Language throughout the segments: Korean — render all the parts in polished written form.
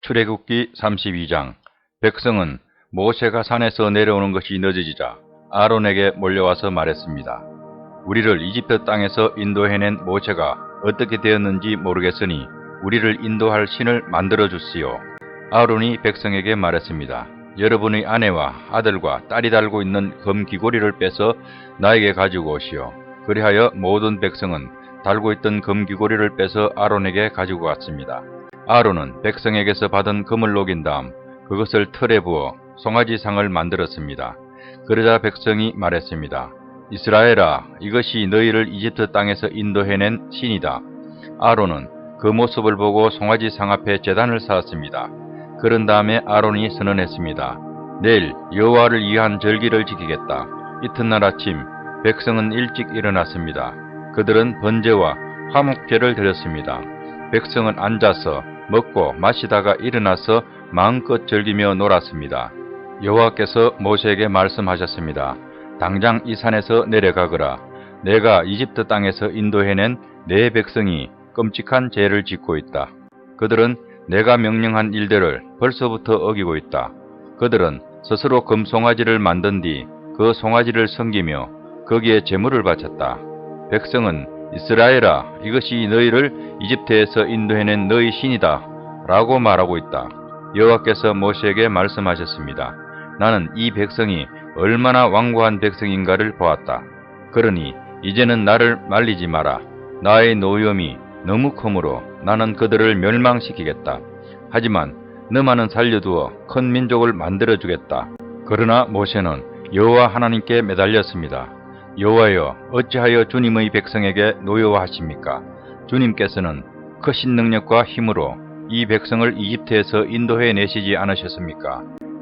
출애굽기 32장. 백성은 모세가 산에서 내려오는 것이 늦어지자 아론에게 몰려와서 말했습니다. 우리를 이집트 땅에서 인도해낸 모세가 어떻게 되었는지 모르겠으니 우리를 인도할 신을 만들어 주시오. 아론이 백성에게 말했습니다. 여러분의 아내와 아들과 딸이 달고 있는 금 귀고리를 빼서 나에게 가지고 오시오. 그리하여 모든 백성은 달고 있던 금 귀고리를 빼서 아론에게 가지고 왔습니다. 아론은 백성에게서 받은 금을 녹인 다음 그것을 틀에 부어 송아지상을 만들었습니다. 그러자 백성이 말했습니다. 이스라엘아, 이것이 너희를 이집트 땅에서 인도해낸 신이다. 아론은 그 모습을 보고 송아지상 앞에 제단을 쌓았습니다. 그런 다음에 아론이 선언했습니다. 내일 여호와를 위한 절기를 지키겠다. 이튿날 아침 백성은 일찍 일어났습니다. 그들은 번제와 화목제를 드렸습니다. 백성은 앉아서 먹고 마시다가 일어나서 마음껏 즐기며 놀았습니다. 여호와께서 모세에게 말씀하셨습니다. 당장 이 산에서 내려가거라. 내가 이집트 땅에서 인도해낸 내 백성이 끔찍한 죄를 짓고 있다. 그들은 내가 명령한 일들을 벌써부터 어기고 있다. 그들은 스스로 금송아지를 만든 뒤 그 송아지를 섬기며 거기에 제물을 바쳤다. 백성은 이스라엘아, 이것이 너희를 이집트에서 인도해낸 너희 신이다 라고 말하고 있다. 여호와께서 모세에게 말씀하셨습니다. 나는 이 백성이 얼마나 완고한 백성인가를 보았다. 그러니 이제는 나를 말리지 마라. 나의 노염이 너무 크므로 나는 그들을 멸망시키겠다. 하지만 너만은 살려두어 큰 민족을 만들어주겠다. 그러나 모세는 여호와 하나님께 매달렸습니다. 여호와여, 어찌하여 주님의 백성에게 노여워하십니까? 주님께서는 크신 능력과 힘으로 이 백성을 이집트에서 인도해내시지 않으셨습니까?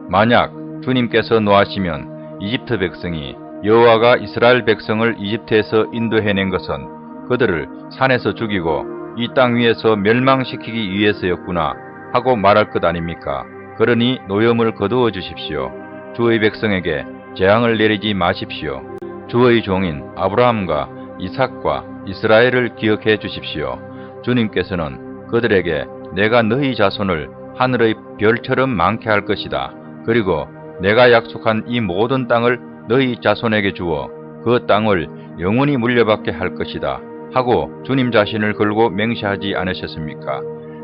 만약 주님께서 노하시면 이집트 백성이 여호와가 이스라엘 백성을 이집트에서 인도해낸 것은 그들을 산에서 죽이고 이 땅 위에서 멸망시키기 위해서였구나 하고 말할 것 아닙니까? 그러니 노염을 거두어 주십시오. 주의 백성에게 재앙을 내리지 마십시오. 주의 종인 아브라함과 이삭과 이스라엘을 기억해 주십시오. 주님께서는 그들에게 내가 너희 자손을 하늘의 별처럼 많게 할 것이다. 그리고 내가 약속한 이 모든 땅을 너희 자손에게 주어 그 땅을 영원히 물려받게 할 것이다. 하고 주님 자신을 걸고 맹세하지 않으셨습니까?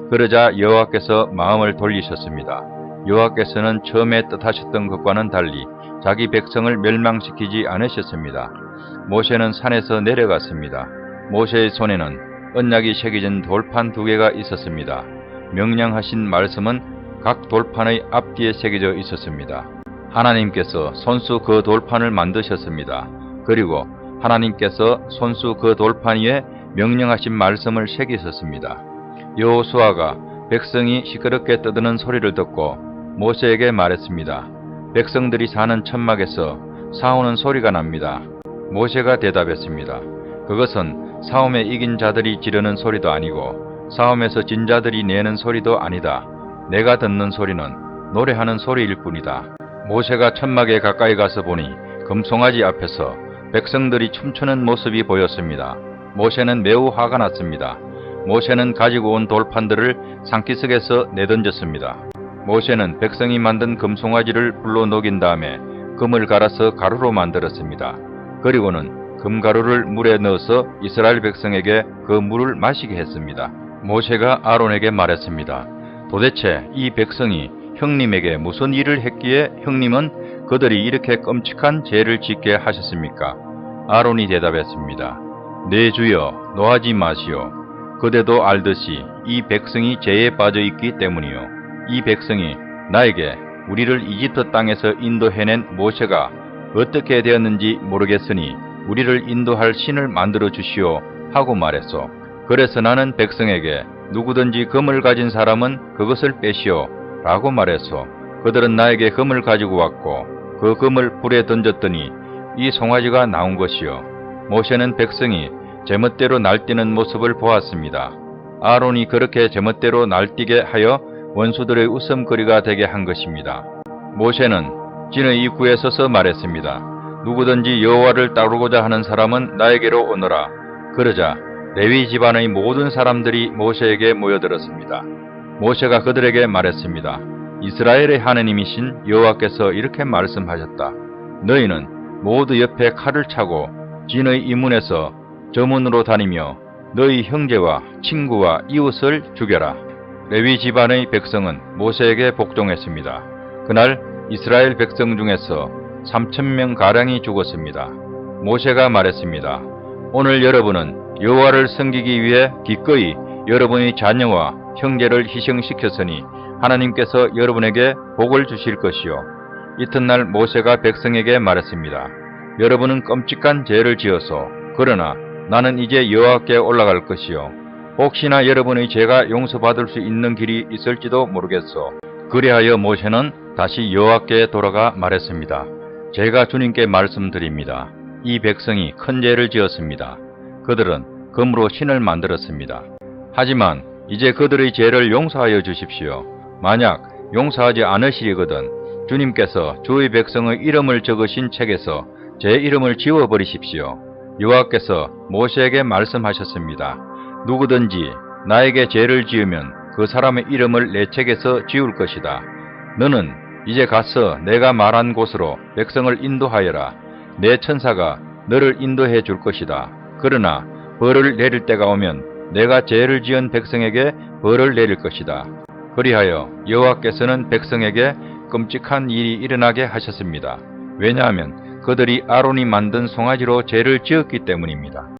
그러자 여호와께서 마음을 돌리셨습니다. 여호와께서는 처음에 뜻하셨던 것과는 달리 자기 백성을 멸망시키지 않으셨습니다. 모세는 산에서 내려갔습니다. 모세의 손에는 언약이 새겨진 돌판 2개가 있었습니다. 명령하신 말씀은 각 돌판의 앞뒤에 새겨져 있었습니다. 하나님께서 손수 그 돌판을 만드셨습니다. 그리고 하나님께서 손수 그 돌판 위에 명령하신 말씀을 새기셨습니다. 여호수아가 백성이 시끄럽게 떠드는 소리를 듣고 모세에게 말했습니다. 백성들이 사는 천막에서 싸우는 소리가 납니다. 모세가 대답했습니다. 그것은 싸움에 이긴 자들이 지르는 소리도 아니고 싸움에서 진 자들이 내는 소리도 아니다. 내가 듣는 소리는 노래하는 소리일 뿐이다. 모세가 천막에 가까이 가서 보니 금송아지 앞에서 백성들이 춤추는 모습이 보였습니다. 모세는 매우 화가 났습니다. 모세는 가지고 온 돌판들을 산기슭에서 내던졌습니다. 모세는 백성이 만든 금송아지를 불로 녹인 다음에 금을 갈아서 가루로 만들었습니다. 그리고는 금가루를 물에 넣어서 이스라엘 백성에게 그 물을 마시게 했습니다. 모세가 아론에게 말했습니다. 도대체 이 백성이 형님에게 무슨 일을 했기에 형님은 그들이 이렇게 끔찍한 죄를 짓게 하셨습니까? 아론이 대답했습니다. 내 주여, 노하지 마시오. 그대도 알듯이 이 백성이 죄에 빠져 있기 때문이요. 이 백성이 나에게 우리를 이집트 땅에서 인도해낸 모세가 어떻게 되었는지 모르겠으니 우리를 인도할 신을 만들어 주시오 하고 말했소. 그래서 나는 백성에게 누구든지 금을 가진 사람은 그것을 빼시오 라고 말했소. 그들은 나에게 금을 가지고 왔고 그 금을 불에 던졌더니 이 송아지가 나온 것이요. 모세는 백성이 제멋대로 날뛰는 모습을 보았습니다. 아론이 그렇게 제멋대로 날뛰게 하여 원수들의 웃음거리가 되게 한 것입니다. 모세는 진의 입구에 서서 말했습니다. 누구든지 여호와를 따르고자 하는 사람은 나에게로 오너라. 그러자 레위 집안의 모든 사람들이 모세에게 모여들었습니다. 모세가 그들에게 말했습니다. 이스라엘의 하느님이신 여호와께서 이렇게 말씀하셨다. 너희는 모두 옆에 칼을 차고 진의 이 문에서 저 문으로 다니며 너희 형제와 친구와 이웃을 죽여라. 레위 집안의 백성은 모세에게 복종했습니다. 그날 이스라엘 백성 중에서 3,000명 가량이 죽었습니다. 모세가 말했습니다. 오늘 여러분은 여호와를 섬기기 위해 기꺼이 여러분의 자녀와 형제를 희생시켰으니 하나님께서 여러분에게 복을 주실 것이요. 이튿날 모세가 백성에게 말했습니다. 여러분은 끔찍한 죄를 지어서 그러나 나는 이제 여호와께 올라갈 것이요. 혹시나 여러분의 죄가 용서받을 수 있는 길이 있을지도 모르겠소. 그리하여 모세는 다시 여호와께 돌아가 말했습니다. 제가 주님께 말씀드립니다. 이 백성이 큰 죄를 지었습니다. 그들은 금으로 신을 만들었습니다. 하지만 이제 그들의 죄를 용서하여 주십시오. 만약 용서하지 않으시거든 주님께서 주의 백성의 이름을 적으신 책에서 제 이름을 지워버리십시오. 여호와께서 모세에게 말씀하셨습니다. 누구든지 나에게 죄를 지으면 그 사람의 이름을 내 책에서 지울 것이다. 너는 이제 가서 내가 말한 곳으로 백성을 인도하여라. 내 천사가 너를 인도해 줄 것이다. 그러나 벌을 내릴 때가 오면 내가 죄를 지은 백성에게 벌을 내릴 것이다. 그리하여 여호와께서는 백성에게 끔찍한 일이 일어나게 하셨습니다. 왜냐하면 그들이 아론이 만든 송아지로 죄를 지었기 때문입니다.